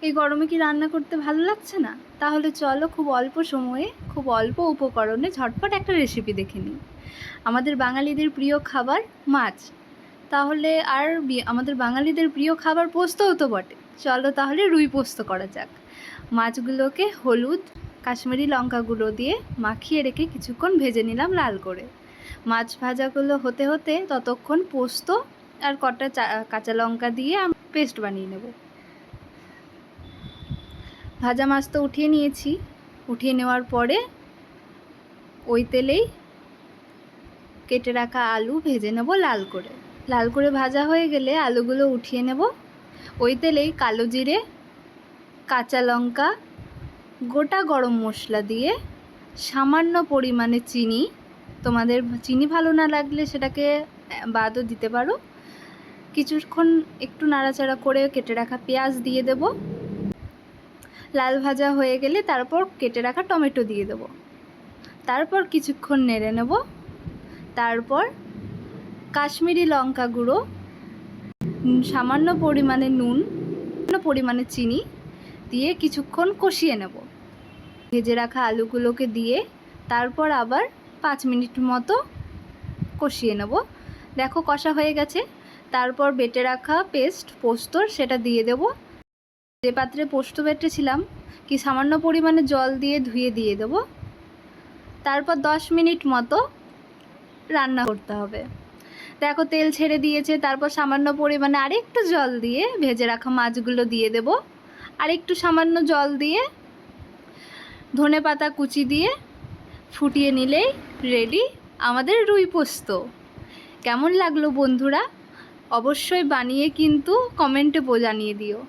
এই গরমে কি রান্না করতে ভালো লাগছে না? তাহলে চলো খুব অল্প সময়ে খুব অল্প উপকরণে ঝটপট একটা রেসিপি দেখে নিই। আমাদের বাঙালিদের প্রিয় খাবার মাছ। তাহলে আর আমাদের বাঙালিদের প্রিয় খাবার পোস্তও তো বটে। চলো তাহলে রুই পোস্ত করা যাক। মাছগুলোকে হলুদ, কাশ্মীরি লঙ্কা গুঁড়ো দিয়ে মাখিয়ে রেখে কিছুক্ষণ ভেজে নিলাম লাল করে। মাছ ভাজাগুলো হতে হতে ততক্ষণ পোস্ত আর কটা কাঁচা লঙ্কা দিয়ে পেস্ট বানিয়ে নেব। ভাজা মাছ তো উঠিয়ে নিয়েছি। উঠিয়ে নেওয়ার পরে ওই তেলেই কেটে রাখা আলু ভেজে নেব লাল করে। লাল করে ভাজা হয়ে গেলে আলুগুলো উঠিয়ে নেব। ওই তেলেই কালো জিরে, কাঁচা লঙ্কা, গোটা গরম মশলা দিয়ে সামান্য পরিমাণে চিনি, তোমাদের চিনি ভালো না লাগলে সেটাকে বাদও দিতে পারো, কিছুক্ষণ একটু নাড়াচাড়া করে কেটে রাখা পেঁয়াজ দিয়ে দেব। লাল ভাজা হয়ে গেলে তারপর কেটে রাখা টমেটো দিয়ে দেব। তারপর কিছুক্ষণ নেড়ে নেব। তারপর কাশ্মীরি লঙ্কা গুঁড়ো, সামান্য পরিমাণে নুন, সামান্য পরিমাণে চিনি দিয়ে কিছুক্ষণ কষিয়ে নেব। ভেজে রাখা আলুগুলোকে দিয়ে তারপর আবার 5 মিনিট মতো কষিয়ে নেব। দেখো কষা হয়ে গেছে। তারপর বেটে রাখা পেস্ট পোস্তর সেটা দিয়ে দেব। যে পাত্রে পোস্ত বেটেছিলাম কি সামান্য পরিমাণে জল দিয়ে ধুয়ে দিয়ে দেব। তারপর 10 মিনিট মতো রান্না করতে হবে। দেখো তেল ছেড়ে দিয়েছে। তারপর সামান্য পরিমাণে আরেকটু জল দিয়ে ভেজে রাখা মাছগুলো দিয়ে দেব। আরেকটু সামান্য জল দিয়ে ধনেপাতা কুচি দিয়ে ফুটিয়ে নিলেই রেডি আমাদের রুই পোস্ত। কেমন লাগলো বন্ধুরা? অবশ্যই বানিয়ে কিন্তু কমেন্টে জানিয়ে দিও।